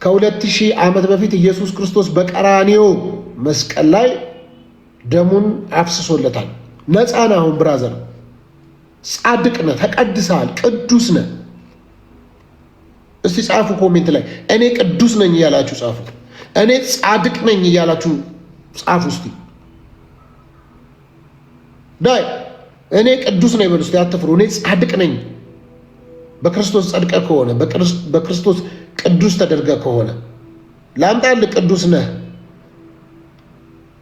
ከ2000 ዓመት በፊት ኢየሱስ ክርስቶስ በቀራንዮ መስቀል ላይ ደሙን አፍስሶለታል። ነፃ ነህ አሁን ብራዘር፣ ጻድቅ ነህ፣ ተቀድሰሃል፣ ቅዱስ ነህ። እስቲ ጻፉ ኮሜንት ላይ እኔ ቅዱስ ነኝ እያላችሁ ጻፉ። እኔ ጻድቅ ነኝ እያላችሁ ጻፉ። እስቲ ዳይ እኔ ቅዱስ ነኝ በሉ እስቲ፣ አትፍሩ። እኔ ጻድቅ ነኝ በክርስቶስ ጸድቀ ከሆነ በክርስቶስ ቅዱስ ተደርገ ከሆነ ላምጣልህ። ቅዱስ ነህ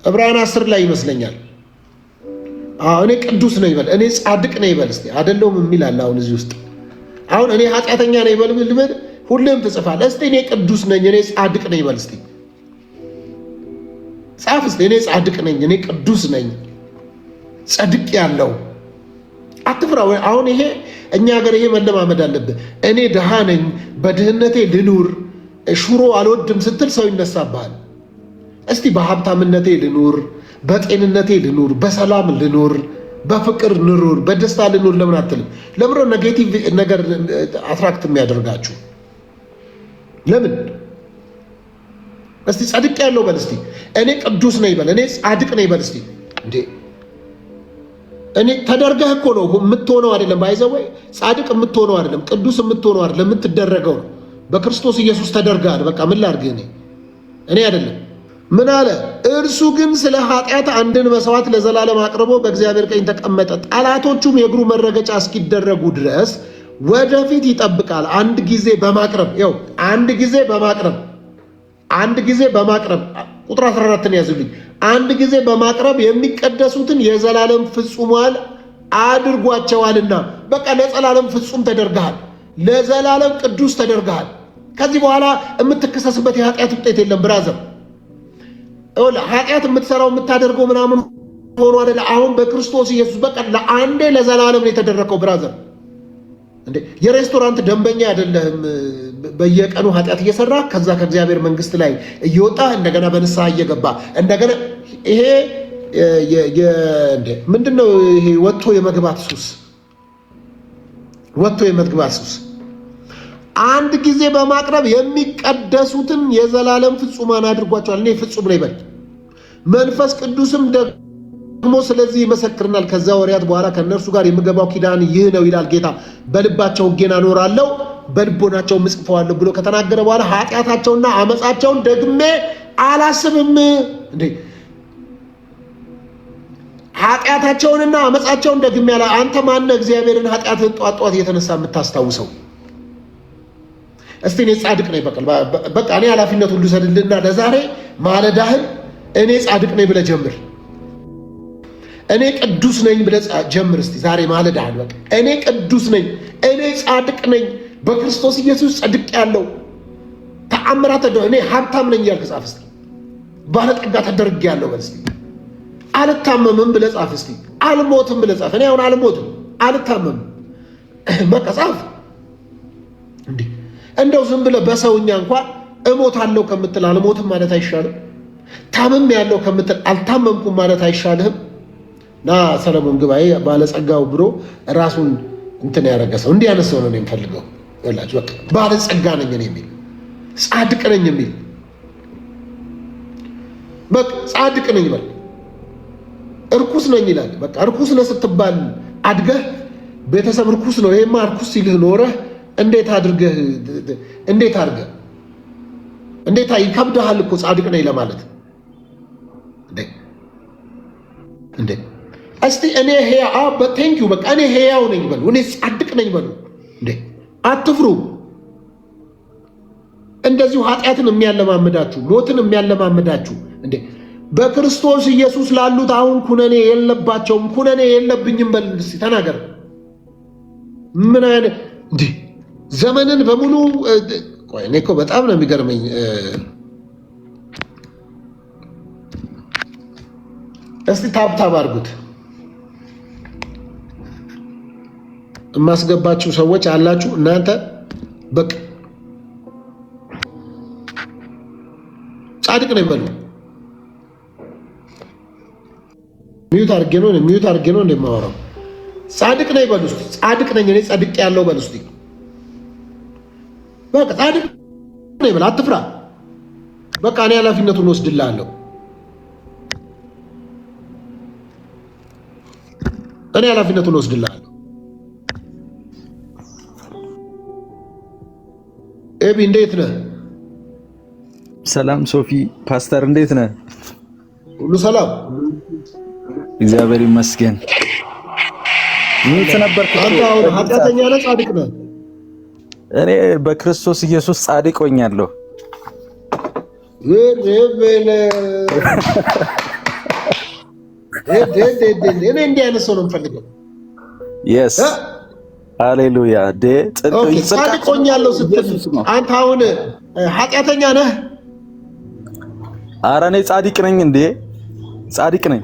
ዕብራውያን 10 ላይ ይመስለኛል። እኔ ቅዱስ ነኝ በል፣ እኔ ጻድቅ ነኝ በል እስቲ። አይደለሁም የሚል አለ አሁን እዚህ ውስጥ። አሁን እኔ ኃጢአተኛ ነኝ በል ልበል፣ ሁሌም ትጽፋለህ። እስቲ እኔ ቅዱስ ነኝ፣ እኔ ጻድቅ ነኝ በል እስቲ ጻፍ እስቲ። እኔ ጻድቅ ነኝ፣ እኔ ቅዱስ ነኝ፣ ጸድቅ ያለው አትፍራ። አሁን ይሄ እኛ ሀገር ይሄ መለማመድ አለብህ። እኔ ድሃ ነኝ፣ በድህነቴ ልኑር፣ ሽሮ አልወድም ስትል ሰው ይነሳብሃል። እስቲ በሀብታምነቴ ልኑር፣ በጤንነቴ ልኑር፣ በሰላም ልኑር፣ በፍቅር ልኑር፣ በደስታ ልኑር ለምን አትልም? ለምን ነው ኔጌቲቭ ነገር አትራክት የሚያደርጋችሁ? ለምን? እስቲ ጻድቅ ያለው በል እስቲ። እኔ ቅዱስ ነኝ በል፣ እኔ ጻድቅ ነኝ በል እስቲ። እንዴ እኔ ተደርገህ እኮ ነው የምትሆነው አይደለም። ባይዘወይ ጻድቅ የምትሆነው አይደለም፣ ቅዱስ የምትሆነው አይደለም፣ የምትደረገው ነው። በክርስቶስ ኢየሱስ ተደርገሃል። በቃ ምን ላድርግህ እኔ አይደለም። ምን አለ? እርሱ ግን ስለ ኃጢአት አንድን መስዋዕት ለዘላለም አቅርቦ በእግዚአብሔር ቀኝ ተቀመጠ፣ ጠላቶቹም የእግሩ መረገጫ እስኪደረጉ ድረስ ወደፊት ይጠብቃል። አንድ ጊዜ በማቅረብ ይኸው፣ አንድ ጊዜ በማቅረብ ቁጥር 14ን ያዙልኝ። አንድ ጊዜ በማቅረብ የሚቀደሱትን የዘላለም ፍጹማን አድርጓቸዋልና። በቃ ለዘላለም ፍጹም ተደርገሃል፣ ለዘላለም ቅዱስ ተደርገሃል። ከዚህ በኋላ የምትከሰስበት የኃጢአት ውጤት የለም ብራዘር። ኃጢአት የምትሰራው የምታደርገው ምናምን ሆኖ አይደለ። አሁን በክርስቶስ ኢየሱስ በቃ ለአንዴ ለዘላለም ነው የተደረከው ብራዘር። እንዴ የሬስቶራንት ደንበኛ አይደለህም። በየቀኑ ኃጢአት እየሰራ ከዛ ከእግዚአብሔር መንግስት ላይ እየወጣ እንደገና በንስሐ እየገባ እንደገና ይሄ ምንድነው? ይሄ ወጥቶ የመግባት ሱስ። አንድ ጊዜ በማቅረብ የሚቀደሱትን የዘላለም ፍጹማን አድርጓቸዋል። እኔ ፍጹም ነኝ በል። መንፈስ ቅዱስም ደግሞ ስለዚህ ይመሰክርናል። ከዛ ወሪያት በኋላ ከእነርሱ ጋር የምገባው ኪዳን ይህ ነው ይላል ጌታ፣ በልባቸው ሕጌን አኖራለሁ በልቦናቸው እጽፈዋለሁ ብሎ ከተናገረ በኋላ ኃጢአታቸውና አመፃቸውን ደግሜ አላስብም። እንዴ ኃጢአታቸውንና አመፃቸውን ደግሜ አንተ ማነህ እግዚአብሔርን ኃጢአትን ጧት ጧት እየተነሳ የምታስታውሰው? እስቲ እኔ ጻድቅ ነኝ በቃ እኔ ኃላፊነት ሁሉ ሰድልና ለዛሬ ማለዳህን እኔ ጻድቅ ነኝ ብለህ ጀምር። እኔ ቅዱስ ነኝ ብለህ ጀምር። እስቲ ዛሬ ማለዳህን በቃ እኔ ቅዱስ ነኝ፣ እኔ ጻድቅ ነኝ፣ በክርስቶስ ኢየሱስ ጸድቅ ያለው ተአምራት እኔ ሀብታም ነኝ እያልክ ጻፍ እስቲ። ባለጠጋ ተደርግ ያለው በል እስቲ። አልታመምም ብለህ ጻፍ እስቲ። አልሞትም ብለህ ጻፍ። እኔ አሁን አልሞትም አልታመምም በቃ ጻፍ። እንዴ እንደው ዝም ብለህ በሰውኛ እንኳን እሞታለሁ ከምትል አልሞትም ማለት አይሻልም? ታምም ያለው ከምትል አልታመምኩም ማለት አይሻልህም? ና ሰለሞን ግባኤ ባለጸጋው ብሎ ራሱን እንትን ያደረገ ሰው እንዲህ አይነት ሰው ነው የምፈልገው። ይላችሁ በቃ ባለጸጋ ነኝ እኔ የሚል ጻድቅ ነኝ የሚል በቃ ጻድቅ ነኝ በል። እርኩስ ነኝ ይላል። በቃ እርኩስ ነህ ስትባል አድገህ ቤተሰብ እርኩስ ነው ይሄማ እርኩስ ሲልህ ኖረህ እንዴት ይከብድሃል እኮ ጻድቅ ነኝ ለማለት እንዴ። እስቲ እኔ ቴንኪው በቃ እኔ ሕያው ነኝ በሉ፣ እኔ ጻድቅ ነኝ በሉ። እንዴ አትፍሩ። እንደዚሁ ኃጢአትን የሚያለማምዳችሁ ሞትን የሚያለማምዳችሁ እንዴ በክርስቶስ ኢየሱስ ላሉት አሁን ኩነኔ የለባቸውም። ኩነኔ የለብኝም በል እስቲ ተናገር። ምን አይነት እንዴ ዘመንን በሙሉ ቆይ እኔ እኮ በጣም ነው የሚገርመኝ። እስቲ ታብታብ አድርጉት። የማስገባችሁ ሰዎች አላችሁ እናንተ በቃ ጻድቅ ነኝ በሉ። ሚዩት አድርጌ ነው እንደማወራው። ጻድቅ ነኝ በሉ እስቲ። ጻድቅ ነኝ እኔ ጻድቅ ያለው በሉ እስቲ። በቃ ጻድቅ ይበል፣ አትፍራ። በቃ እኔ ኃላፊነቱን ወስድልሃለሁ። እኔ ኃላፊነቱን ወስድልሃለሁ። ኤቢ እንዴት ነህ? ሰላም ሶፊ ፓስተር እንዴት ነህ? ሁሉ ሰላም እግዚአብሔር ይመስገን። ምን ነበር? አንተ አሁን ኃጢአተኛ ነህ ጻድቅ ነህ? እኔ በክርስቶስ ኢየሱስ ጻድቅ ሆኛለሁ። እኔ እንዲህ አይነት ሰው ነው የምፈልገው። የስ ሃሌሉያ። ጻድቅ ሆኛለሁ ስትል አንተ አሁን ኃጢአተኛ ነህ? ኧረ እኔ ጻድቅ ነኝ እንዴ! ጻድቅ ነኝ።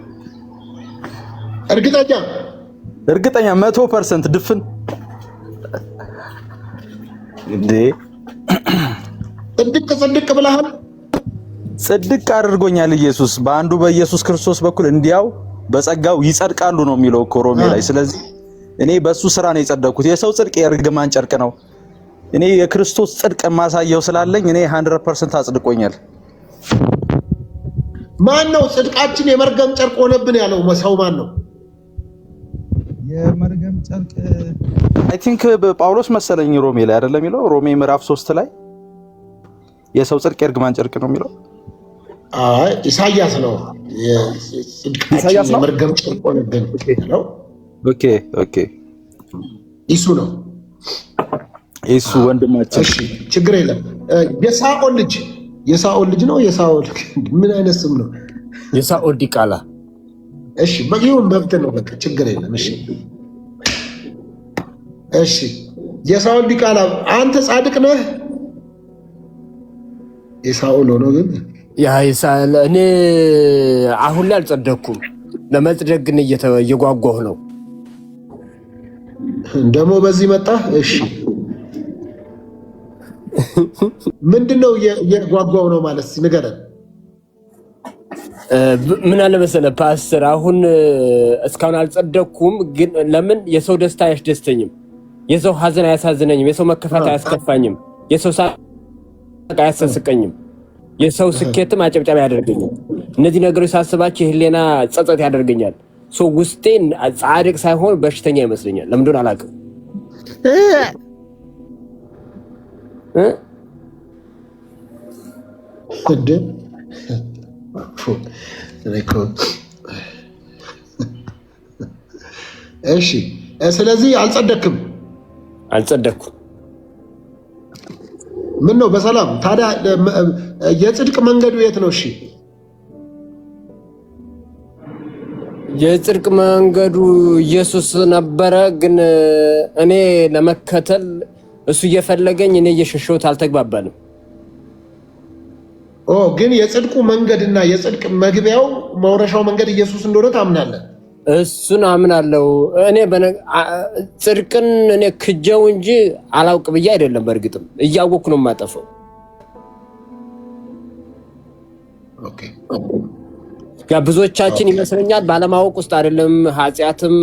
እርግጠኛ 100% ድፍን እንዴ! ጽድቅ ብለሃል። ጽድቅ አድርጎኛል ኢየሱስ በአንዱ በኢየሱስ ክርስቶስ በኩል እንዲያው በጸጋው ይጸድቃሉ ነው የሚለው እኮ ሮሜ ላይ። ስለዚህ እኔ በሱ ስራ ነው የጸደቅኩት። የሰው ጽድቅ የእርግማን ጨርቅ ነው። እኔ የክርስቶስ ጽድቅ ማሳየው ስላለኝ እኔ 100% አጽድቆኛል። ማን ነው ጽድቃችን የመርገም ጨርቅ ሆነብን ያለው ሰው ማን ነው? የመርገም ጨርቅ አይ ቲንክ ጳውሎስ መሰለኝ ሮሜ ላይ አይደለም የሚለው? ሮሜ ምዕራፍ 3 ላይ የሰው ጽድቅ የእርግማን ጨርቅ ነው የሚለው። አይ ኢሳይያስ ነው ጽድቃችን የመርገም ጨርቅ ሆነብን ያለው። ኦኬ ኢሱ ነው። ኢሱ ወንድማችን። እሺ ችግር የለም። የሳኦል ልጅ ነው። የሳኦል ምን አይነት ስም ነው? የሳኦል ዲቃላ። እሺ በጊዜው መብት ነው። በቃ ችግር የለም። እሺ የሳኦል ዲቃላ አንተ ጻድቅ ነህ? የሳኦል ሆኖ ግን እኔ አሁን ላይ አልጸደኩም። ለመጽደቅ ግን እየጓጓሁ ነው። ደግሞ በዚህ መጣ። እሺ ምንድነው የጓጓው ነው ማለት ንገረን። ምን አለ መሰለህ ፓስተር፣ አሁን እስካሁን አልጸደኩም። ግን ለምን የሰው ደስታ አያስደስተኝም፣ የሰው ሀዘን አያሳዝነኝም፣ የሰው መከፋት አያስከፋኝም፣ የሰው ሳቅ አያሰስቀኝም፣ የሰው ስኬትም አጨብጫቢ ያደርገኛል። እነዚህ ነገሮች ሳስባቸው የህሊና ጸጸት ያደርገኛል። ውስጤ ጻድቅ ሳይሆን በሽተኛ ይመስለኛል። ለምን እንደሆነ አላውቅም። እሺ ስለዚህ አልጸደቅኩም። ምን ነው በሰላም ታዲያ የጽድቅ መንገዱ የት ነው? እሺ የጽድቅ መንገዱ ኢየሱስ ነበረ። ግን እኔ ለመከተል እሱ እየፈለገኝ እኔ እየሸሸሁት አልተግባባንም። ግን የጽድቁ መንገድና የጽድቅ መግቢያው መውረሻው መንገድ ኢየሱስ እንደሆነ ታምናለህ? እሱን አምናለሁ። እኔ ጽድቅን እኔ ክጀው እንጂ አላውቅ ብዬ አይደለም። በእርግጥም እያወቅኩ ነው የማጠፈው። ብዙዎቻችን ይመስለኛል ባለማወቅ ውስጥ አይደለም ኃጢአትም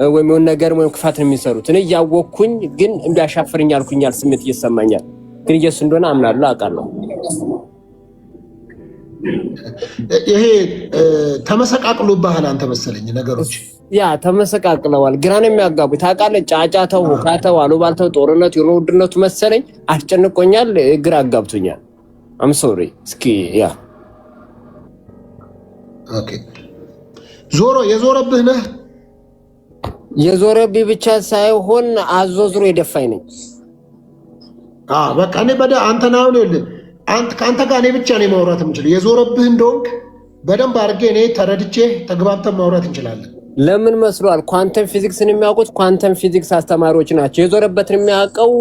ወይም የሆነ ነገር ወይም ክፋት ነው የሚሰሩት። እኔ እያወቅኩኝ ግን እንዲያሻፍርኝ አልኩኛል፣ ስሜት እየሰማኛል። ግን ኢየሱስ እንደሆነ አምናለሁ፣ አውቃለሁ። ይሄ ተመሰቃቅሎብሃል አንተ መሰለኝ ነገሮች። ያ ተመሰቃቅለዋል፣ ግራ ነው የሚያጋቡ። ታውቃለህ፣ ጫጫታው፣ ሁካታው፣ አሉባልታው፣ ጦርነቱ፣ የኑሮ ውድነቱ መሰለኝ አስጨንቆኛል፣ ግራ አጋብቶኛል። አም ሶሪ። እስኪ ያ ኦኬ የዞረብህ ነህ? የዞረብኝ ብቻ ሳይሆን አዞዝሮ የደፋኝ ነኝ። በቃ እኔ አንተን አሁን ይኸውልህ ከአንተ ጋር እኔ ብቻ ነው ማውራት የምችለው። የዞረብህ እንደሆንክ በደንብ አድርጌ እኔ ተረድቼ ተግባብተን ማውራት እንችላለን። ለምን መስሏል? ኳንተም ፊዚክስን የሚያውቁት ኳንተም ፊዚክስ አስተማሪዎች ናቸው። የዞረበትን የሚያውቀው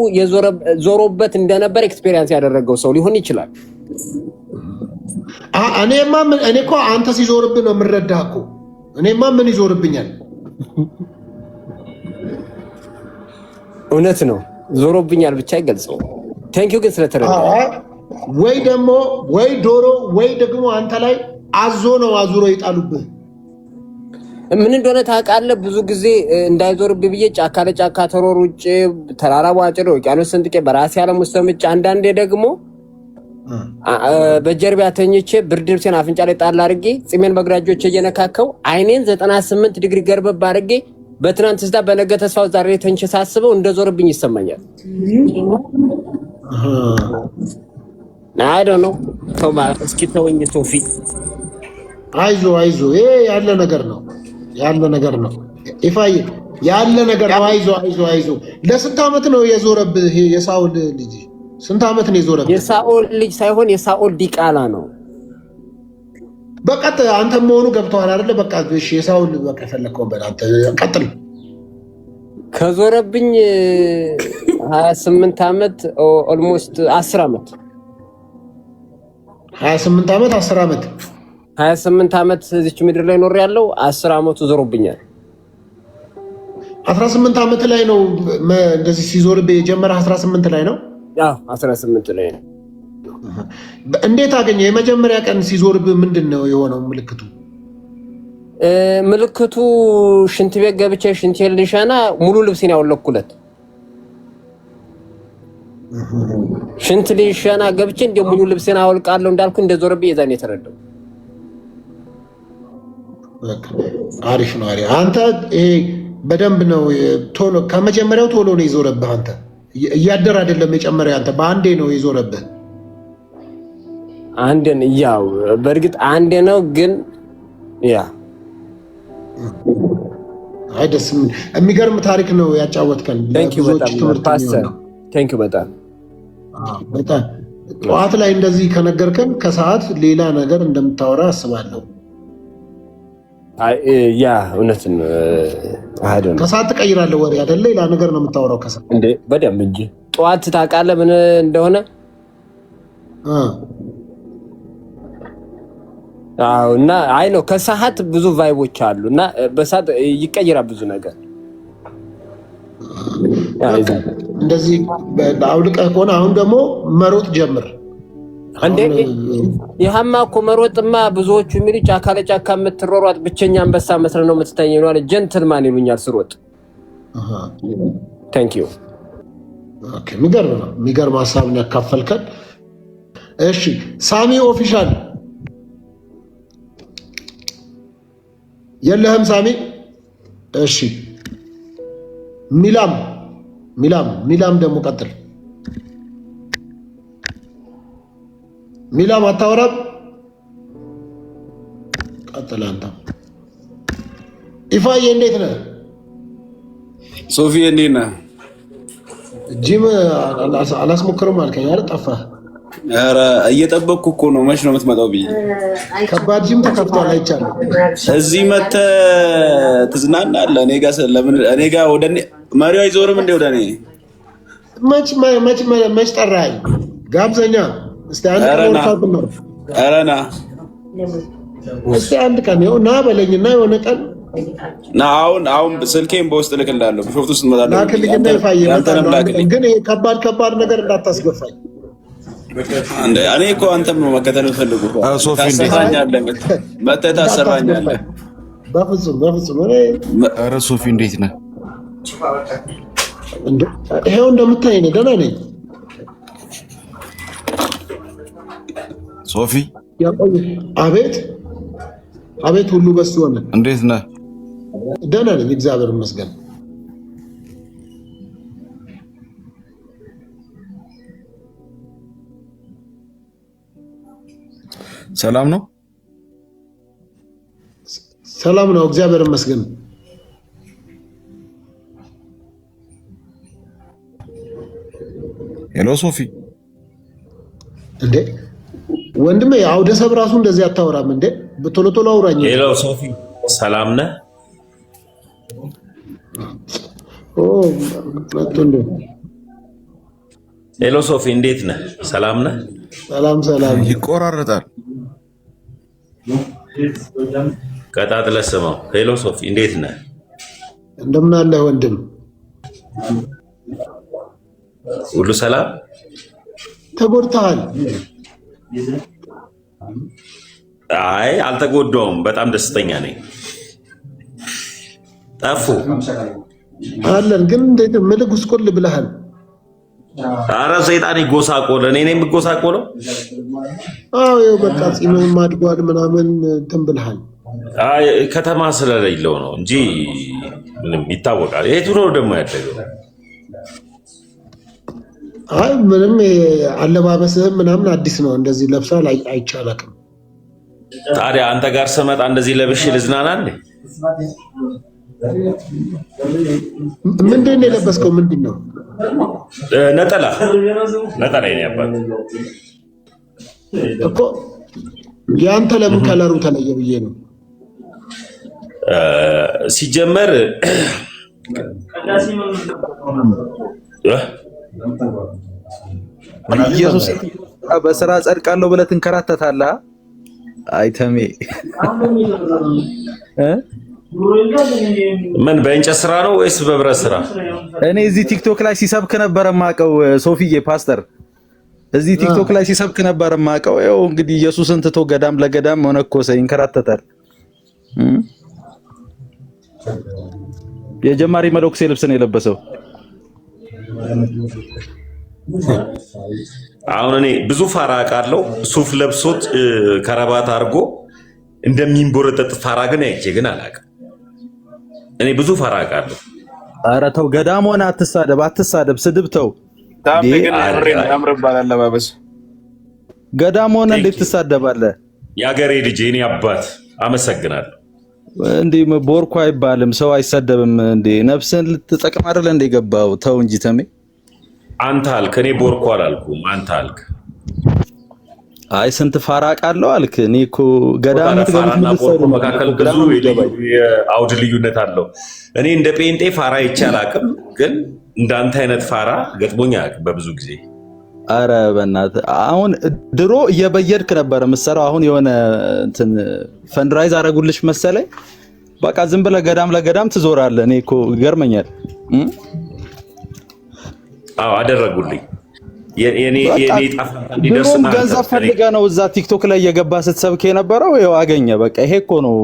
ዞሮበት እንደነበር ኤክስፔሪንስ ያደረገው ሰው ሊሆን ይችላል። እኔ እኮ አንተ ሲዞርብህ ነው የምረዳህ እኮ። እኔማ ምን ይዞርብኛል? እውነት ነው ዞሮብኛል ብቻ አይገልጸው። ቴንኪው ግን ስለተረዳ ወይ ደግሞ ወይ ዶሮ ወይ ደግሞ አንተ ላይ አዞ ነው አዙሮ ይጣሉብህ። ምን እንደሆነ ታውቃለህ? ብዙ ጊዜ እንዳይዞርብህ ብዬ ጫካ ለጫካ ተሮሩጬ ተራራ ዋጭዶ ውቅያኖስ ሰንጥቄ በራሴ ዓለም ውስጥ ሰምጬ፣ አንዳንዴ ደግሞ በጀርባ ተኝቼ ብርድ ልብሴን አፍንጫ ላይ ጣል አድርጌ ጺሜን በግራጆቼ እየነካከው አይኔን 98 ዲግሪ ገርበብ አድርጌ በትናንት ስታ በነገ ተስፋው ዛሬ ተንቼ ሳስበው እንደዞርብኝ ይሰማኛል። አይ ዶንት ኖ ተውማ እስኪ ተወኝ ሶፊ። አይዞ ይሄ ያለ ነገር ነው ኢፋይ ያለ ነገር ነው። አይዞ ለስንት ዓመት ነው የዞረብህ ይሄ የሳኦል ልጅ? ስንት ዓመት ነው የዞረብህ? የሳኦል ልጅ ሳይሆን የሳኦል ዲቃላ ነው። በቃ አንተ መሆኑ ገብቶሃል አይደለ? በቃ እሺ የሳኦል በቃ ፈለከው በላንተ ቀጥል። ከዞረብኝ 28 ዓመት ኦልሞስት 10 ዓመት 28 ዓመት 10 ዓመት 28 ዓመት እዚች ምድር ላይ ኖር ያለው 10 ዓመቱ ዞሮብኛል። 18 ዓመት ላይ ነው እንደዚህ ሲዞርብህ የጀመረ 18 ላይ ነው። አዎ 18 ላይ ነው። እንዴት አገኘ? የመጀመሪያ ቀን ሲዞርብህ ምንድነው የሆነው ምልክቱ? ምልክቱ ሽንት ቤት ገብቼ ሽንቴን ልሸና ሙሉ ልብሴን ያወለኩለት ሽንት ልሸና ገብቼ እንደ ሙሉ ልብሴን አወልቃለሁ እንዳልኩ እንደዞርብኝ የዛኔ የተረዳው። አሪፍ ነው። አንተ ይሄ በደንብ ነው ቶሎ ከመጀመሪያው ቶሎ ነው የዞረብህ። አንተ እያደር አይደለም የጨመረ አንተ በአንዴ ነው የዞረብህ። አንዴን ያው በእርግጥ አንዴ ነው ግን ያ አይ ደስ የሚገርም ታሪክ ነው ያጫወትከን። ለብዙዎች ትምህርት ፓስተር ቴንኪው በጣም ጠዋት ላይ እንደዚህ ከነገርከን ከሰዓት ሌላ ነገር እንደምታወራ አስባለሁ። ያ እውነትን ከሰዓት ትቀይራለህ ወሬ አይደለ? ሌላ ነገር ነው የምታወራው ከሰዓት እንዴ? በደንብ እንጂ ጠዋት ታውቃለህ ምን እንደሆነ? አዎ። እና አይ ነው ከሰዓት ብዙ ቫይቦች አሉ እና በሰዓት ይቀይራል ብዙ ነገር። እንደዚህ አውልቀህ ከሆነ አሁን ደግሞ መሮጥ ጀምር እንዴ። ይሃማ እኮ መሮጥማ ብዙዎቹ የሚሉ ጫካ ለጫካ የምትሮሯጥ ብቸኛ አንበሳ መስለ ነው የምትታየኝ ነው አለ። ጀንትልማን ይሉኛል ስሮጥ። ታንክ ዩ። ኦኬ፣ የሚገርም ሀሳብን ያካፈልከን። እሺ ሳሚ ኦፊሻል የለህም ሳሚ? እሺ ሚላም ደግሞ ቀጥል። ሚላም አታወራም? ቀጥል አንተ። ኢፋዬ እንዴት ነህ? ሶፊ እንዴት ነህ? ጂም አላስሞክርም አልከኝ አይደል? ጠፋህ? ኧረ እየጠበቅኩ እኮ ነው። መች ነው የምትመጣው ብዬ። ከባድ ጂም ተከፍቷል አይቻልም። እዚህ መተህ ትዝናናለህ። እኔ ጋር ወደ መሪው አይዞርም እንደ ወደ እኔ መች ጠራኸኝ? ጋብዘኛ እስቲ አንድ ቀን ነው። ኧረ ና እስቲ አንድ ቀን ይኸው ና በለኝና የሆነ ቀን ና። አሁን ስልኬን በውስጥ እልክልሃለሁ። ቢሾፍቱ ውስጥ ትመጣለህ። ላክልኝና ይፋዬ ግን ይሄ ከባድ ነገር እንዳታስገፋኝ። እኔ እኮ አንተም ነው መከተል የምፈልገው። ታሰራኛለህ፣ መተህ ታሰራኛለህ። በፍጹም። ኧረ ሶፊ እንዴት ነህ? ይኸው እንደምታይ ነኝ፣ ደህና ነኝ። ሶፊ አቤት፣ ሁሉ በሱ ሆነ። እንዴት ነህ? ደህና ነኝ፣ እግዚአብሔር ይመስገን። ሰላም ነው? ሰላም ነው፣ እግዚአብሔር ይመስገን። ሄሎ ሶፊ። እንዴ ወንድሜ አውደ ሰብ ራሱ እንደዚህ አታወራም እንዴ? ቶሎ አውራኝ። ሄሎ ሶፊ፣ ሰላም ነህ? ሄሎ ሶፊ፣ እንዴት ነህ? ሰላም ነህ? ሰላም። ይቆራረጣል። ቀጣጥለህ ስማው። ሄሎ ሶፊ፣ እንዴት ነህ? እንደምን አለህ ወንድም? ሁሉ ሰላም? ተጎድተሃል? አይ አልተጎዳውም፣ በጣም ደስተኛ ነኝ። ጠፉ አለን ግን እንዴት ምልክ ውስጥ ብለሃል? ኧረ ሰይጣን ይጎሳቆል። እኔ ነኝ የምጎሳቆለው? አዎ በቃ ጺምም አድጓል ምናምን እንትን ብልሃል። አይ ከተማ ስለሌለው ነው እንጂ ምንም ይታወቃል። የቱ ነው ደግሞ ያደገው? አይ ምንም አለባበስህም ምናምን አዲስ ነው። እንደዚህ ለብሳል አይቻላክም። ታዲያ አንተ ጋር ስመጣ እንደዚህ ለብሼ ልዝናና እንዴ? ምንድን ነው የለበስከው? ምንድን ነው? ነጠላ ነው ያባት እኮ ያንተ ለምን ከለሩ ተለየ ብዬ ነው። ሲጀመር ኢየሱስ በስራ ጸድቃለሁ ብለህ ትንከራተታለህ። አይተሜ ምን በእንጨት ስራ ነው ወይስ በብረት ስራ? እኔ እዚህ ቲክቶክ ላይ ሲሰብክ ነበር የማውቀው። ሶፊዬ ፓስተር እዚህ ቲክቶክ ላይ ሲሰብክ ነበር የማውቀው። ያው እንግዲህ ኢየሱስን ትቶ ገዳም ለገዳም መነኮሰ፣ ይንከራተታል። የጀማሪ መነኩሴ ልብስ ነው የለበሰው። አሁን እኔ ብዙ ፋራ አውቃለሁ። ሱፍ ለብሶት ከረባት አድርጎ እንደሚንቦረጠጥ ፋራ ግን አይቼ ግን አላውቅም። እኔ ብዙ ፋራ አውቃለሁ። ኧረ ተው ገዳም ሆነ አትሳደብ፣ ስድብ ተው። ያምርባል አለባበስ። ገዳም ሆነ እንዴት ትሳደባለህ? የአገሬ ልጅ የኔ አባት አመሰግናለሁ። እንዴ ቦርኮ አይባልም፣ ሰው አይሰደብም። እንዴ ነፍስን ልትጠቅም አይደል እንደ ገባው? ተው እንጂ ተሜ። አንተ አልክ፣ እኔ ቦርኮ አላልኩም። አንተ አልክ። አይ ስንት ፋራ ቃለው አልክ። እኔ እኮ ገዳም ፋራና ቦርኮ መካከል ብዙ የአውድ ልዩነት አለው። እኔ እንደ ጴንጤ ፋራ ይቻል አቅም ግን እንዳንተ አይነት ፋራ ገጥሞኝ አያውቅም በብዙ ጊዜ። አረ በእናትህ አሁን ድሮ እየበየድክ ነበር የምትሰራው። አሁን የሆነ እንትን ፈንድራይዝ አደረጉልሽ መሰለኝ። በቃ ዝም ብለህ ገዳም ለገዳም ትዞራለህ። እኔ እኮ ይገርመኛል። አዎ አደረጉልኝ። የኔ ጣፋንታ እንዲደርስና ገንዘብ ፈልገህ ነው እዛ ቲክቶክ ላይ እየገባ ስትሰብክ የነበረው። ይኸው አገኘ። በቃ ይሄ እኮ ነው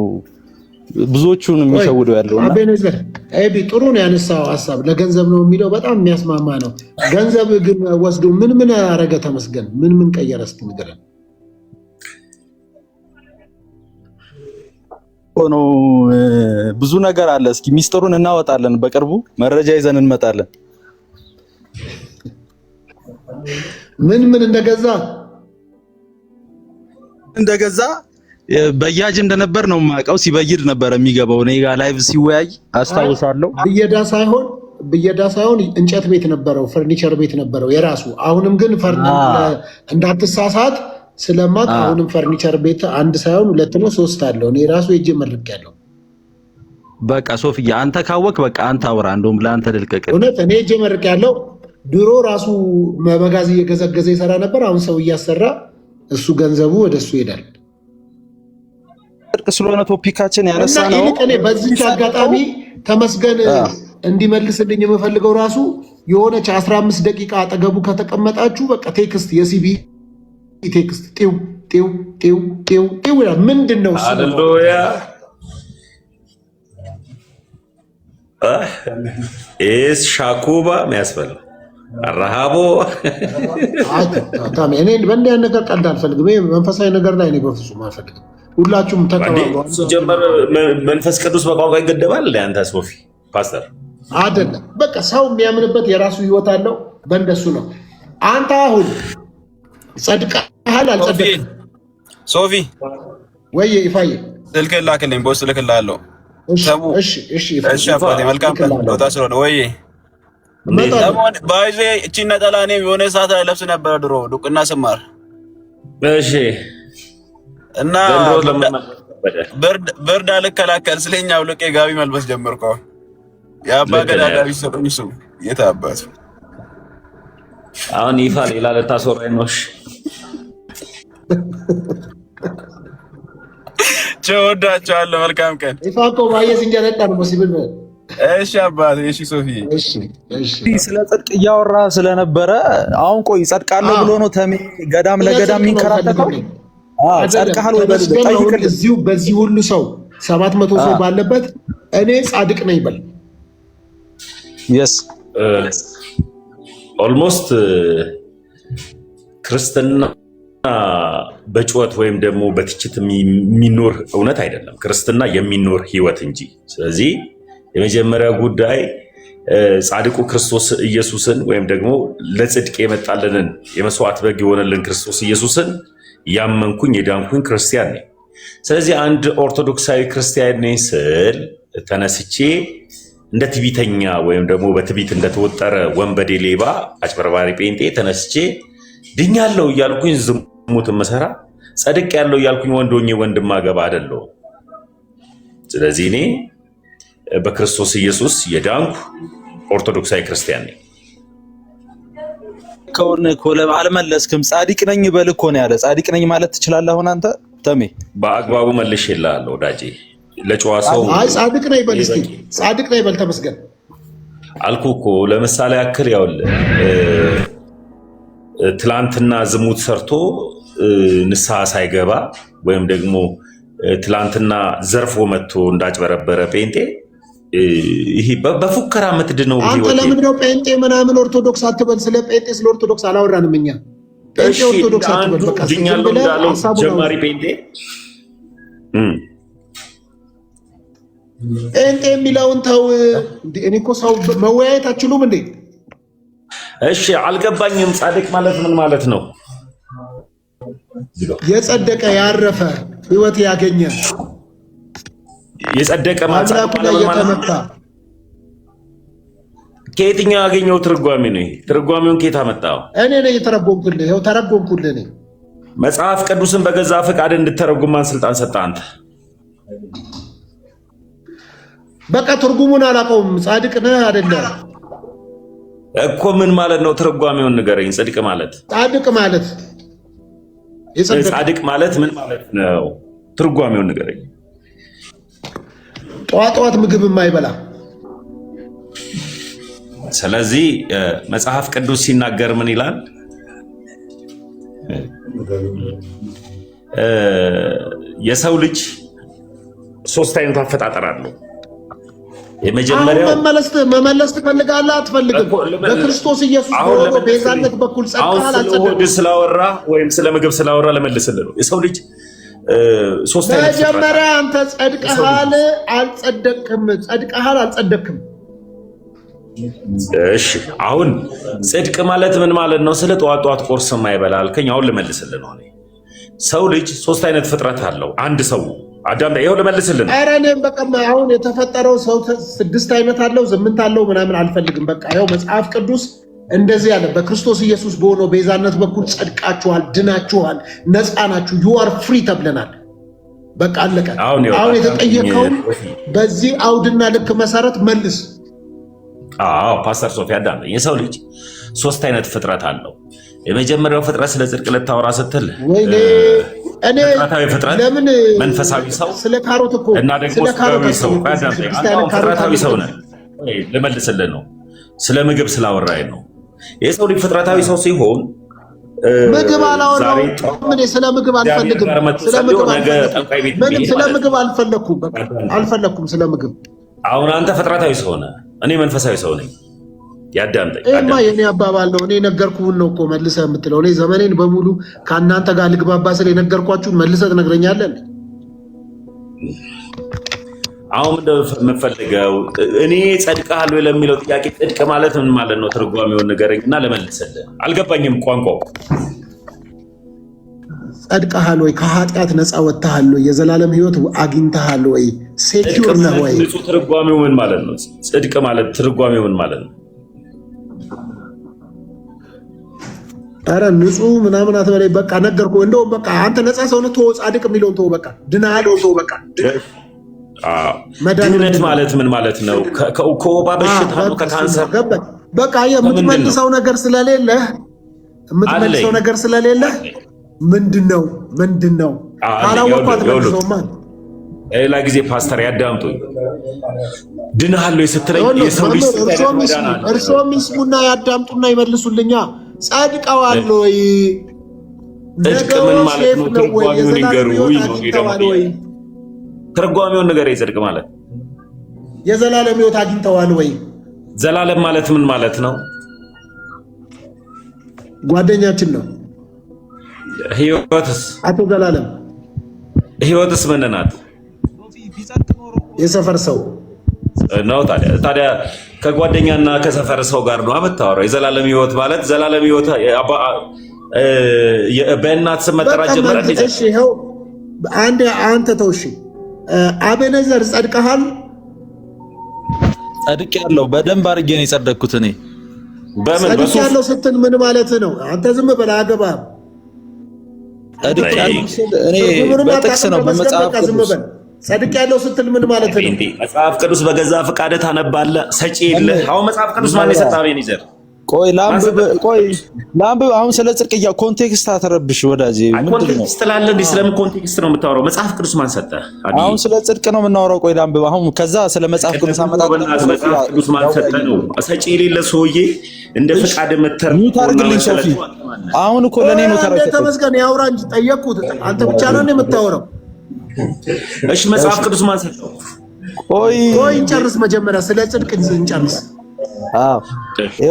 ብዙዎቹን የሚሸውደው ያለው። አቤኔዘር ኤቢ ጥሩ ነው ያነሳው ሀሳብ። ለገንዘብ ነው የሚለው በጣም የሚያስማማ ነው። ገንዘብ ግን ወስዶ ምን አረገ? ተመስገን ምን ቀየረ? እስኪ ንገረን። ነው ብዙ ነገር አለ። እስኪ ሚስጥሩን እናወጣለን። በቅርቡ መረጃ ይዘን እንመጣለን። ምን እንደገዛ በያጅ እንደነበር ነው የማውቀው። ሲበይድ ነበር የሚገባው። እኔ ጋር ላይቭ ሲወያይ አስታውሳለሁ። ብየዳ ሳይሆን እንጨት ቤት ነበረው፣ ፈርኒቸር ቤት ነበረው የራሱ። አሁንም ግን እንዳትሳሳት ስለማት አሁንም ፈርኒቸር ቤት አንድ ሳይሆን ሁለት ነው ሶስት አለው። እኔ ራሱ ሄጄ መርቄያለሁ። በቃ ሶፊያ አንተ ካወቅ በቃ አንተ አውራ። እንደውም ለአንተ ልልቀቅ። እውነት እኔ ሄጄ መርቄያለሁ። ድሮ ራሱ መጋዝ እየገዘገዘ ይሰራ ነበር። አሁን ሰው እያሰራ እሱ ገንዘቡ ወደሱ ይሄዳል። ስለሆነ ቶፒካችን ያነሳ ነው። እኔ በዚህ አጋጣሚ ተመስገን እንዲመልስልኝ የምፈልገው ራሱ የሆነች 15 ደቂቃ አጠገቡ ከተቀመጣችሁ በቃ ቴክስት የሲቢ ቴክስት ጤው ይላል። ምንድን ነው? ሃሌሉያ ኤስ ሻኩባ የሚያስፈልግ አራሃቦ እኔ በእንዲህ አይነት ነገር ቀልድ አልፈልግም። መንፈሳዊ ነገር ላይ እኔ በፍጹም አልፈልግም። ሁላችሁም ተቀባሉ። ሲጀመር መንፈስ ቅዱስ በቋንቋ ይገደባል። አንተ ሶፊ ፓስተር አይደለም። በቃ ሰው የሚያምንበት የራሱ ህይወት አለው። በእንደሱ ነው። አንተ አሁን ጸድቀሃል አልጸደቅም? ሶፊ ወይ ይፋዬ ስልክ ላክልኝ፣ ቦስ ልክልሃለሁ። እሺ አባቴ መልካም ቦታ ስለሆነ ወይ ባይዞ እቺ ነጠላ እኔም የሆነ ሰዓት ላይ ለብስ ነበረ ድሮ ዱቅና ስማር። እሺ እና ብርድ አልከላከል ስለኛ አውልቄ ጋቢ መልበስ ጀመርኩ። የአባ ገዳ ጋቢ ሰጡኝ። እሱ የት አባቱ አሁን ይፋ ሌላ ልታስወራኝ ነው። ወዳቸዋለሁ። መልካም ቀን። ይፋ እኮ ማየስ እንጀረጣ ነው ሲብል። እሺ አባቴ። እሺ ሶፊ። ስለ ጽድቅ እያወራ ስለነበረ አሁን ቆይ ጸድቃለሁ ብሎ ነው ተሜ ገዳም ለገዳም የሚንከራተተው? ጸድቀሃል ወይ እዚሁ በዚህ ሁሉ ሰው 700 ሰው ባለበት እኔ ጻድቅ ነኝ በል። የስ ኦልሞስት ክርስትና በጩኸት ወይም ደግሞ በትችት የሚኖር እውነት አይደለም። ክርስትና የሚኖር ህይወት እንጂ። ስለዚህ የመጀመሪያው ጉዳይ ጻድቁ ክርስቶስ ኢየሱስን ወይም ደግሞ ለጽድቅ የመጣልንን የመስዋዕት በግ የሆነልን ክርስቶስ ኢየሱስን ያመንኩኝ የዳንኩኝ ክርስቲያን ነኝ። ስለዚህ አንድ ኦርቶዶክሳዊ ክርስቲያን ነኝ ስል ተነስቼ እንደ ትዕቢተኛ ወይም ደግሞ በትዕቢት እንደተወጠረ ወንበዴ፣ ሌባ፣ አጭበርባሪ ጴንጤ ተነስቼ ድኛለሁ እያልኩኝ ዝሙት መሰራ ጸድቅ ያለው እያልኩኝ ወንዶኜ ወንድም አገባ አይደለሁም። ስለዚህ እኔ በክርስቶስ ኢየሱስ የዳንኩ ኦርቶዶክሳዊ ክርስቲያን ነኝ። ከሆነ ኮለም አልመለስክም። ጻድቅ ነኝ በል እኮ ነው ያለ። ጻድቅ ነኝ ማለት ትችላለህ። አሁን አንተ ተሜ በአግባቡ መልሼልሃለሁ ወዳጄ። ለጨዋ ሰው አይ ጻድቅ ነኝ በል እስኪ፣ ጻድቅ ነኝ በል ተመስገን አልኩህ እኮ። ለምሳሌ ያክል ያውልህ ትላንትና ዝሙት ሰርቶ ንስሐ ሳይገባ ወይም ደግሞ ትላንትና ዘርፎ መጥቶ እንዳጭበረበረ ጴንጤ ይሄ በፉከራ የምትድነው አንተ ለምንድን ነው ጴንጤ ምናምን ኦርቶዶክስ አትበል? ስለ ጴንጤ ስለ ኦርቶዶክስ አላወራንም እኛ። ጴንጤ ኦርቶዶክስ አትበል። በቃ ድኛለሁ እንዳለው ጀማሪ ጴንጤ ጴንጤ የሚለውን ተው። እኔ እኮ ሰው መወያየት አትችሉም እንዴ? እሺ አልገባኝም። ጻድቅ ማለት ምን ማለት ነው? የጸደቀ ያረፈ ህይወት ያገኘ የጸደቀ ማለት የተመታ ከየትኛው ያገኘው ትርጓሜ ነው? ትርጓሜውን ከየት አመጣው? እኔ ነኝ የተረጎምኩልህ። ይኸው ተረጎምኩልህ። እኔ መጽሐፍ ቅዱስን በገዛ ፈቃድ እንድተረጉም ማን ስልጣን ሰጠ? አንተ በቃ ትርጉሙን አላውቀውም። ጻድቅ ነህ አይደለም እኮ ምን ማለት ነው? ትርጓሜውን ንገረኝ። ጽድቅ ማለት ጻድቅ ማለት ጻድቅ ማለት ምን ማለት ነው? ትርጓሜውን ንገረኝ። ጠዋት ጠዋት ምግብ የማይበላ። ስለዚህ መጽሐፍ ቅዱስ ሲናገር ምን ይላል? የሰው ልጅ ሶስት አይነት አፈጣጠር አለው። የመጀመሪያው መመለስ ትፈልጋለህ አትፈልግም? በክርስቶስ ኢየሱስ በሆነ ቤዛነት በኩል ጸድቀሃል አልጸደቅም? ስላወራ ወይም ስለ ምግብ ስላወራ ለመልስልህ ነው። የሰው ልጅ ሶስት አይነት መጀመሪያ አንተ ጸድቀሃል አልጸደቅም? ጸድቀሃል አልጸደቅም? እሺ አሁን ጽድቅ ማለት ምን ማለት ነው? ስለ ጠዋት ጠዋት ቁርስ የማይበላ አልከኝ። አሁን ልመልስልህ ነው። ሰው ልጅ ሶስት አይነት ፍጥረት አለው። አንድ ሰው አዳም ይኸው ልመልስልህ ነው። ኧረ እኔም በቃ አሁን የተፈጠረው ሰው 6 አይነት አለው 8 አለው ምናምን አልፈልግም። በቃ ይኸው መጽሐፍ ቅዱስ እንደዚህ ያለ በክርስቶስ ኢየሱስ በሆነው ቤዛነት በኩል ጸድቃችኋል፣ ድናችኋል፣ ነፃ ናችሁ፣ ዩ አር ፍሪ ተብለናል። በቃ አለቀ። አሁን የተጠየቀውን በዚህ አውድና ልክ መሰረት መልስ። አዎ ፓስተር ሶፊ አዳም፣ የሰው ልጅ ሶስት አይነት ፍጥረት አለው። የመጀመሪያው ፍጥረት ስለ ጽድቅ ልታወራ ስትል ፍጥረታዊ ፍጥረት፣ መንፈሳዊ ሰው ስለ ካሮት እኮ እና ደግሞ ስጋዊ ሰው። ፍጥረታዊ ሰው ነህ። ልመልስልህ ነው። ስለ ምግብ ስላወራኝ ነው። የሰው ልጅ ፍጥረታዊ ሰው ሲሆን ምግብ አላወራሁም። ስለ ምግብ አልፈልግም። ስለ ምግብ አልፈለኩም። ስለ ምግብ አሁን አንተ ፍጥረታዊ ሰው ነህ፣ እኔ መንፈሳዊ ሰው ነኝ። ያዳምጠኝ። ይሄማ የኔ አባባል ነው። እኔ ነገርኩህን ነው እኮ መልሰህ የምትለው። እኔ ዘመኔን በሙሉ ከእናንተ ጋር ልግባባ ስለ የነገርኳችሁን መልሰህ ትነግረኛለህ። አሁን የምፈልገው እኔ ጸድቀሃል ወይ ለሚለው ጥያቄ ጽድቅ ማለት ምን ማለት ነው? ትርጓሜውን ንገረኝ እና ልመልስልህ። አልገባኝም ቋንቋው። ጸድቀሃል ወይ? ከኃጢአት ነፃ ወጥተሃል ወይ? የዘላለም ሕይወት አግኝተሃል ወይ? ሴኪውር ነህ ወይ? ትርጓሜው ምን ማለት ነው? ጽድቅ ማለት ትርጓሜው ምን ማለት ነው? ኧረ ንጹህ ምናምን አትበለኝ። በቃ ነገርኩህ። እንደውም በቃ አንተ ነፃ ሰውነት ተወው። ጻድቅ የሚለውን ተወው። በቃ ድነሃል ተወው። በቃ ድህነት ማለት ምን ማለት ነው? ከወባ በሽታ ነው? ከካንሰር? በቃ የምትመልሰው ነገር ስለሌለህ ምንድን ነው ካላወቅኩ አትመልሰውማ። ሌላ ጊዜ ፓስተር ያዳምጡኝ። ድነሃል ስትለኝ የሰው ልጅ እርሶም ይስሙና ያዳምጡና ይመልሱልኛ። ጸድቀዋል ወይ? ጽድቅ ምን ማለት ነው? ትርጓሜውን ይንገሩኝ ነው። ትርጓሜውን ነገር ጽድቅ ማለት የዘላለም ሕይወት አግኝተዋል ወይ? ዘላለም ማለት ምን ማለት ነው? ጓደኛችን ነው። ህይወትስ አቶ ዘላለም ህይወትስ ምን ናት? የሰፈር ሰው ነው። ታዲያ ከጓደኛና ከሰፈር ሰው ጋር ነው የምታወራው። የዘላለም ህይወት ማለት ዘላለም ህይወት በእናት ስም መጠራት ጀመረ። እሺ ይኸው አንተ ተውሽ። አቤኔዘር ጸድቀሃል? ጸድቄያለሁ። በደንብ አድርጌ ነው የጸደቅኩት እኔ። በምን ጸድቄያለሁ ስትል ምን ማለት ነው? አንተ ዝም በል አገባህም። ጸድቄያለሁ ስል እኔ በጥቅስ ነው በመጽሐፍ ቅዱስ። ጸድቄያለሁ ስትል ምን ማለት ነው? መጽሐፍ ቅዱስ በገዛ ፈቃድህ ታነባለህ፣ ሰጪ የለህ። አሁን መጽሐፍ ቅዱስ ማን የሰጠህ? አቤኔዘር ቆይ ላምብ አሁን ስለ ጽድቅ ኮንቴክስት አተረብሽ ወዳጄ። ምንድን ነው ኮንቴክስት ላለ እንዴ? ስለምን ኮንቴክስት ነው የምታወራው? መጽሐፍ ቅዱስ ማን ሰጠህ? አሁን ስለ ጽድቅ ነው የምናወራው። ቆይ ላምብ አሁን ከዛ ስለ መጽሐፍ ቅዱስ አመጣጥ መጽሐፍ ቅዱስ ማን ሰጠህ ነው። ሰጪ የሌለ ሰውዬ እንደ ፈቃድ መተር ታርግልኝ ሶፊ። አሁን እኮ ለኔ ነው ተረከተ። ተመስገን ያውራ እንጂ ጠየቅኩት። አንተ ብቻ ነው የምታወራው። እሺ መጽሐፍ ቅዱስ ማን ሰጠው? ቆይ እንጨርስ፣ መጀመሪያ ስለ ጽድቅ እንጨርስ።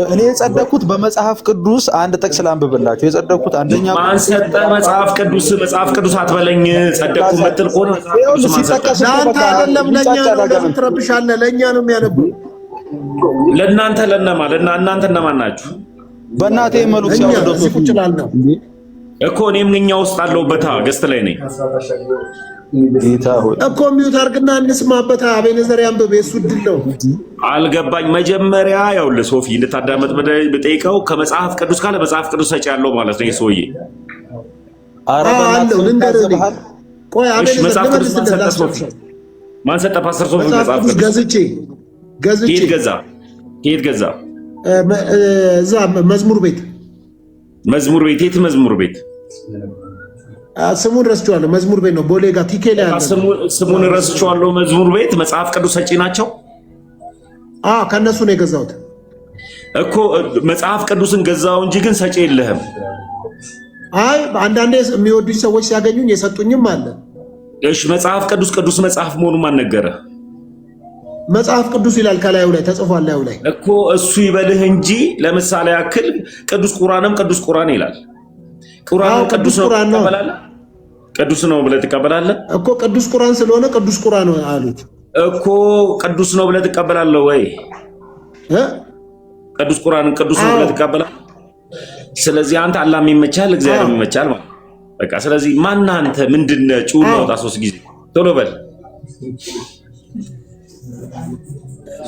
እኔ የጸደቅኩት በመጽሐፍ ቅዱስ አንድ ጥቅስ ላንብብላችሁ። የጸደቅኩት አንደኛ ማን ሰጠ? መጽሐፍ ቅዱስ አትበለኝ። ጸደቅኩ መጥል ቆነ ለአንተ አይደለም ለኛ ነው። ለምን ትረብሻለህ? ለኛ ነው የሚያነቡ። ለእናንተ ለነማ እናንተ እነማን ናችሁ? በእናቴ መልኩ ሲያወደው እኮ እኔም እኛ ውስጥ አለሁበታ ገስት ላይ ነኝ ጌታ ሆይ እኮ ሚውት አድርግና እንስማበት። አቤኔዘር ያንብብ፣ የሱ ድል ነው። አልገባኝ። መጀመሪያ ያውልህ ሶፊ እንድታዳመጥ በጠይቀው ከመጽሐፍ ቅዱስ ካለ መጽሐፍ ቅዱስ ሰጪ ያለው ማለት ነው የሰውዬ አለው። ልንገርህ ቆይ አቤኔዘር መጽሐፍ ቅዱስ ማን ሰጠ? ፓስተር ሶፊ መጽሐፍ ቅዱስ ገዝቼ ከየት ገዛ? እዛ መዝሙር ቤት የት መዝሙር ቤት? ስሙን ረስቼዋለሁ። መዝሙር ቤት ነው ቦሌ ጋር ቲኬ ላይ ያለ። ስሙን ረስቼዋለሁ። መዝሙር ቤት መጽሐፍ ቅዱስ ሰጪ ናቸው። ከነሱ ነው የገዛሁት እኮ መጽሐፍ ቅዱስን ገዛው እንጂ ግን ሰጪ የለህም። አይ አንዳንዴ የሚወዱኝ ሰዎች ሲያገኙኝ የሰጡኝም አለ። እሺ መጽሐፍ ቅዱስ መጽሐፍ መሆኑን ማን ነገረ? መጽሐፍ ቅዱስ ይላል ከላዩ ላይ ተጽፏል። ላዩ ላይ እኮ እሱ ይበልህ እንጂ ለምሳሌ ያክል ቅዱስ ቁርአንም ቅዱስ ቁርአን ይላል። ቁርአን ቅዱስ ነው ትቀበላለህ? ቅዱስ ነው ብለህ ትቀበላለህ እኮ። ቅዱስ ቁርአን ስለሆነ ቅዱስ ቁርአን አሉት እኮ። ቅዱስ ነው ብለህ ትቀበላለህ ወይ? ቅዱስ ቁርአንን ቅዱስ ነው ብለህ ትቀበላለህ? ስለዚህ አንተ አላህ የሚመቻል እግዚአብሔር የሚመቻል ማለት በቃ። ስለዚህ ማን አንተ ምንድነህ? ጩኸት ነው። 3 ጊዜ ቶሎ በል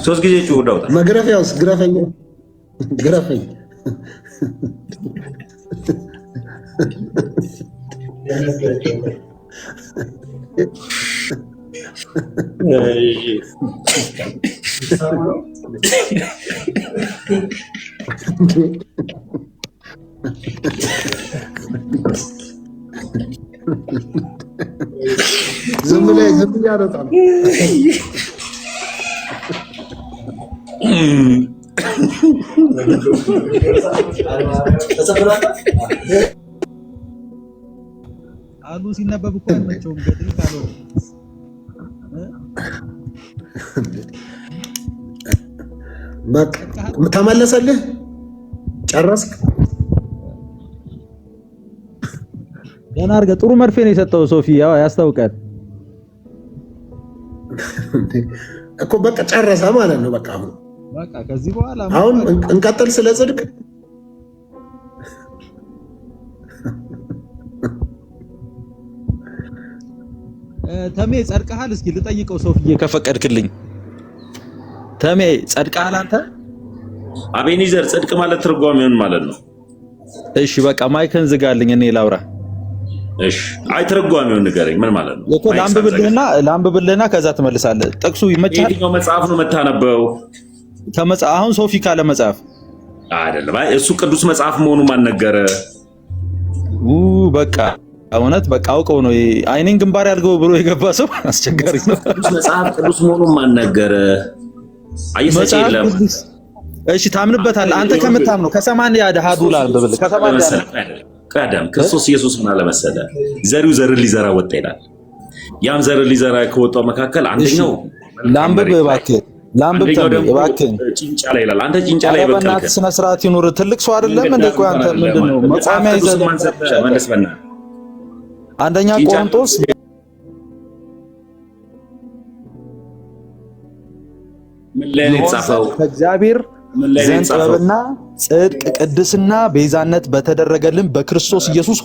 3 ጊዜ ጩኸት ነው። መግረፊያውስ ግረፈኝ። ዝም ብለህ ያረጣል። ቃሉ ሲነበብ እኮ አይመቸውም። ገድል ካልሆነ በቃ ተመለሰልህ። ጨረስክ? ገና አድርገህ ጥሩ መርፌ ነው የሰጠው ሶፊ። ያው ያስታውቃል እኮ በቃ ጨረሰ ማለት ነው። በቃ ከዚህ በኋላ አሁን እንቀጥል ስለ ጽድቅ። ተሜ ጸድቀሃል? እስኪ ልጠይቀው ሶፊዬ ከፈቀድክልኝ። ተሜ ጸድቀሃል አንተ? አቤኔዘር ጽድቅ ማለት ትርጓሜውን ማለት ነው። እሺ በቃ ማይክን ዝጋልኝ እኔ ላውራ። እሺ አይ ትርጓሜውን ንገረኝ። ምን ማለት ነው? እኮ ላንብብልህና ከዛ ትመልሳለህ። ጥቅሱ ይመቻል? የትኛው መጽሐፍ ነው የምታነበው? ከመጽሐፍ አሁን ሶፊ ካለ መጽሐፍ አይደለም። አይ እሱ ቅዱስ መጽሐፍ መሆኑን ማን ነገረ? በቃ እውነት በቃ አውቀው ነው አይኔን ግንባር ያድርገው ብሎ የገባ ሰው አስቸጋሪ ነው። ቅዱስ መጽሐፍ ቅዱስ መሆኑን ማን ነገረ? አይሰጭ የለም። እሺ ታምንበታለህ አንተ? ከምታምነው ከሰማን ያድሃዱ ላንብብል። ከሰማን ቀደም ክርስቶስ ኢየሱስ ምን አለ መሰለህ? ዘሪው ዘርን ሊዘራ ወጣ ይላል። ያም ዘርን ሊዘራ ከወጣው መካከል አንደኛው ላንብብ እባክህ። ላምብተም እባክህን ጭንጫ ላይ ይላል። አንተ ጭንጫ ላይ በቀልከ ስነ ስርዓት ይኑር። ትልቅ ሰው አይደለም እንዴ? ቆይ አንተ ምንድነው መቋሚያ ይዘህ መለስ በና አንደኛ ቆሮንቶስ ምን ላይ ነው የተጻፈው? ከእግዚአብሔር ዘንድ ጥበብና ጽድቅ ቅድስና ቤዛነት በተደረገልን በክርስቶስ ኢየሱስ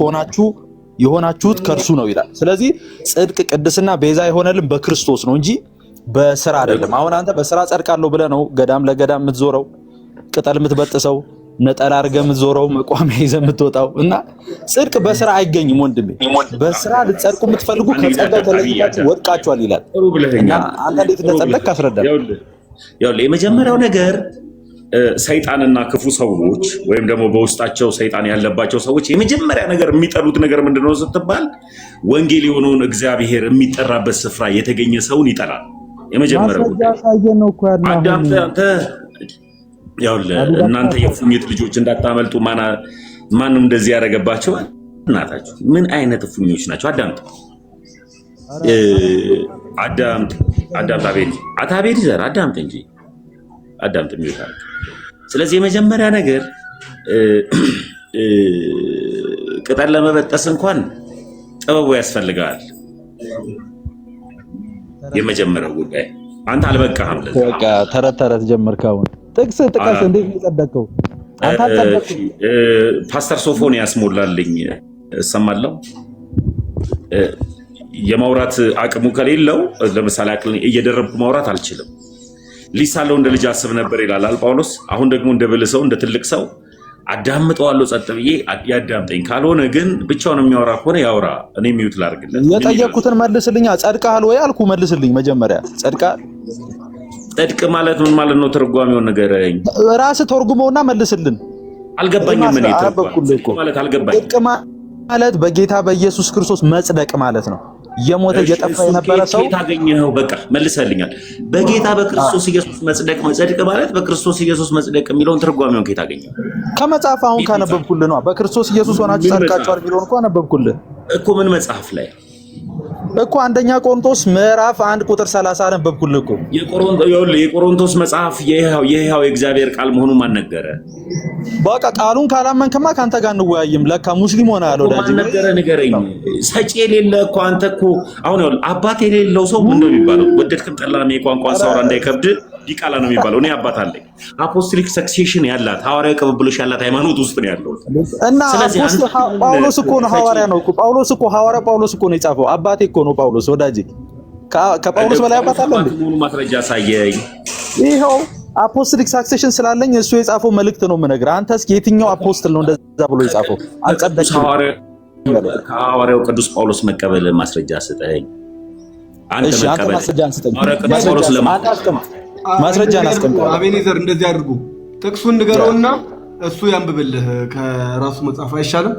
የሆናችሁት ከእርሱ ነው ይላል። ስለዚህ ጽድቅ ቅድስና ቤዛ የሆነልን በክርስቶስ ነው እንጂ በስራ አይደለም። አሁን አንተ በስራ ጸድቃለሁ ብለህ ነው ገዳም ለገዳም የምትዞረው፣ ቅጠል የምትበጥሰው፣ ነጠላ አድርገህ የምትዞረው፣ መቋሚያ ይዘህ የምትወጣው እና ጽድቅ በስራ አይገኝም ወንድሜ። በስራ ልትጸድቁ የምትፈልጉ ከጸጋው ተለይታችሁ ወድቃችኋል ይላል። እና አንተ እንዴት እንደጸደቅክ አስረዳም። ይኸውልህ የመጀመሪያው ነገር ሰይጣንና ክፉ ሰዎች ወይም ደግሞ በውስጣቸው ሰይጣን ያለባቸው ሰዎች የመጀመሪያ ነገር የሚጠሉት ነገር ምንድነው ስትባል ወንጌል የሆነውን እግዚአብሔር የሚጠራበት ስፍራ የተገኘ ሰውን ይጠላል። የመጀመሪያው አንተ ይኸውልህ እናንተ የፉኝት ልጆች እንዳታመልጡ ማንም እንደዚህ ያደረገባቸው እናታችሁ ምን አይነት ፉኞች ናቸው? አዳምጥ አታቤድ ዘር አዳምጥ እንጂ አዳምጥ የሚወጣው። ስለዚህ የመጀመሪያ ነገር ቅጠል ለመበጠስ እንኳን ጥበቡ ያስፈልጋል። የመጀመሪያው ጉዳይ አንተ አልበቃህም። ለዛ በቃ ተረት ጀመርክ። አሁን ጥቅስ ጥቀስ። እንዴት ነው የጸደቀው? አንተ አልጸደቅም። ፓስተር ሶፎንያስ ሞላልኝ እሰማለሁ። የማውራት አቅሙ ከሌለው ለምሳሌ እየደረብኩ ማውራት አልችልም። ሊሳለው እንደ ልጅ አስብ ነበር ይላል ጳውሎስ። አሁን ደግሞ እንደ ብልህ ሰው እንደ ትልቅ ሰው አዳምጠዋለሁ ጸጥ ብዬ ያዳምጠኝ። ካልሆነ ግን ብቻውን የሚያወራ ከሆነ ያወራ። እኔ ሚውት ላድርግለት። የጠየቅኩትን መልስልኝ። ጸድቀሃል ወይ አልኩ፣ መልስልኝ። መጀመሪያ ጸድቀሃል። ጽድቅ ማለት ምን ማለት ነው? ትርጓሜውን ንገረኝ። ራስህ ተርጉመውና መልስልን። አልገባኝም። እኔ ጽድቅ ማለት አልገባኝም። ጽድቅ ማለት በጌታ በኢየሱስ ክርስቶስ መጽደቅ ማለት ነው። የሞተ እየጠፋ የነበረ ሰው ታገኘው። በቃ መልሰልኛል። በጌታ በክርስቶስ ኢየሱስ መጽደቅ ማለት በክርስቶስ ኢየሱስ መጽደቅ የሚለውን ትርጓሜውን ከየት አገኘው? ከመጽሐፍ አሁን ካነበብኩልህ ነው። በክርስቶስ ኢየሱስ ሆናችሁ ጸድቃችኋል የሚለውን እኮ አነበብኩልህ እኮ። ምን መጽሐፍ ላይ እኮ? አንደኛ ቆሮንቶስ ምዕራፍ 1 ቁጥር 30 አነበብኩልህ እኮ። የቆሮንቶስ መጽሐፍ የሕያው የእግዚአብሔር ቃል መሆኑን ማን ነገረ? በቃ ቃሉን ካላመንክማ ካንተ ጋር እንወያይም። ለካ ሙስሊም ሆነ ያለው ዳጂ ነገረ ንገረኝ። ሰጪ የሌለ እኮ አንተ እኮ አሁን አባት የሌለው ሰው ምን ነው የሚባለው? ወደድክም ጠላህም የቋንቋን ሳውራ እንዳይከብድ ዲቃላ ነው የሚባለው። እኔ አባት አለኝ። አፖስቶሊክ ሰክሴሽን ያላት ሐዋርያዊ ቅብብሎሽ ያላት ሃይማኖት ውስጥ ነው ያለው። እና ጳውሎስ እኮ ነው ሐዋርያ ነው እኮ። ጳውሎስ እኮ ሐዋርያ ጳውሎስ እኮ ነው የጻፈው። አባቴ እኮ ነው ጳውሎስ። ወዳጄ ከጳውሎስ በላይ አባት አለ እንዴ? ሙሉ ማስረጃ ሳየኝ። ይሄው አፖስቶሊክ ሰክሴሽን ስላለኝ እሱ የጻፈው መልእክት ነው የምነግርህ። አንተ እስኪ የትኛው አፖስትል ነው እንደዛ ብሎ የጻፈው? አልጸደቅም። ከሐዋርያው ቅዱስ ጳውሎስ መቀበል ማስረጃ ስጠኝ። አንተ መቀበል ማስረጃን ስጠኝ። ማስረጃን አስቀምጥ። አቤኔዘር እንደዚህ አድርጉ። ጥቅሱን ንገረውና እሱ ያንብብልህ ከራሱ መጽሐፍ አይሻልም?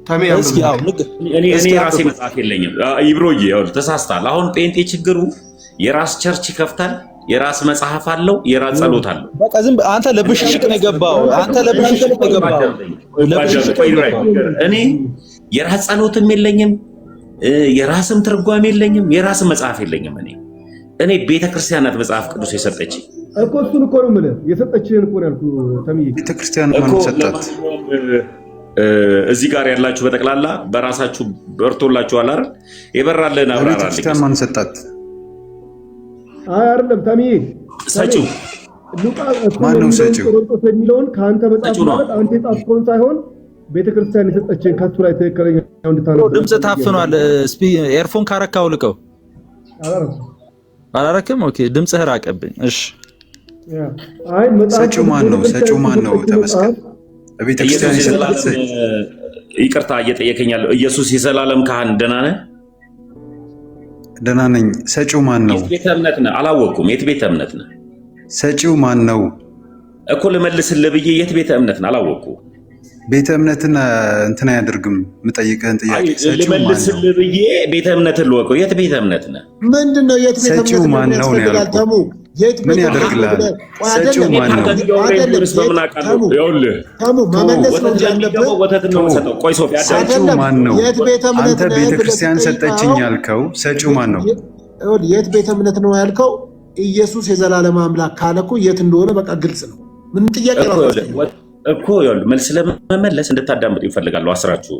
ተሜ ያንብብልህ። እኔ ራሴ መጽሐፍ የለኝም። ይብሮዬ ተሳስተሃል። አሁን ጴንጤ ችግሩ የራስ ቸርች ይከፍታል፣ የራስ መጽሐፍ አለው፣ የራስ ጸሎት አለው። በቃ ዝም አንተ ለብሽሽቅ ነው የገባው። እኔ የራስ ጸሎትም የለኝም፣ የራስም ትርጓሜ የለኝም፣ የራስም መጽሐፍ የለኝም። እኔ ቤተክርስቲያን ናት መጽሐፍ ቅዱስ የሰጠችኝ እኮ። እሱን እኮ ነው የምልህ። የሰጠችህን እኮ ነው ያልኩህ ተምዬ። ቤተክርስቲያን ማን ሰጣት? እዚህ ጋር ያላችሁ በጠቅላላ በራሳችሁ በርቶላችኋል አይደል? የበራልን አብራራልኝ። ቤተክርስቲያን ማን ሰጣት? አይ አይደለም ተምዬ፣ ሰጪው ማን ነው? ሰጪው ቆሮንቶስ የሚለውን ከአንተ መጽሐፍ ማለት አንተ የጻፍከውን ሳይሆን ቤተክርስቲያን የሰጠችህን ከሱ ላይ ትክክለኛው እንድታነብ። ድምጽ ታፍኗል። ኤርፎን ካረካው ልቀው። አላረክም? ኦኬ፣ ድምጽህ ራቀብኝ። እሺ፣ አይ ሰጪው ማን ነው? ሰጪው ማን ነው? ተመስገን። ቤተክርስቲያን የሰጣት ይቅርታ እየጠየቀኛለሁ። ኢየሱስ የዘላለም ካህን ደህና ነህ? ደህና ነኝ። ሰጪው ማን ነው? የት ቤተ እምነት ነህ? አላወቅኩም። የት ቤተ እምነት ነህ? ሰጪው ማን ነው እኮ ልመልስልህ ብዬ የት ቤተ እምነት ነህ? አላወቅኩም። ቤተ እምነትን እንትን አያደርግም። የምጠይቅህን ጥያቄ ልመልስልህ ብዬ ቤተ እምነትን ልወቀው። የት ቤተ እምነት ነህ? ምንድነው የት ቤተ እምነት? ሰጪው ማን ነው ያልኩህ? ምን ያደርግልሃል? ሰጪው ማን ነው? ሰጪው ማን ነው? አንተ ቤተክርስቲያን ሰጠችኝ ያልከው ሰጪው ማን ነው? የት ቤተ እምነት ነው ያልከው? ኢየሱስ የዘላለም አምላክ ካለ እኮ የት እንደሆነ በቃ ግልጽ ነው። ምን ጥያቄ ነው እኮ መልስ ለመመለስ እንድታዳምጡ ይፈልጋሉ። አስራችሁ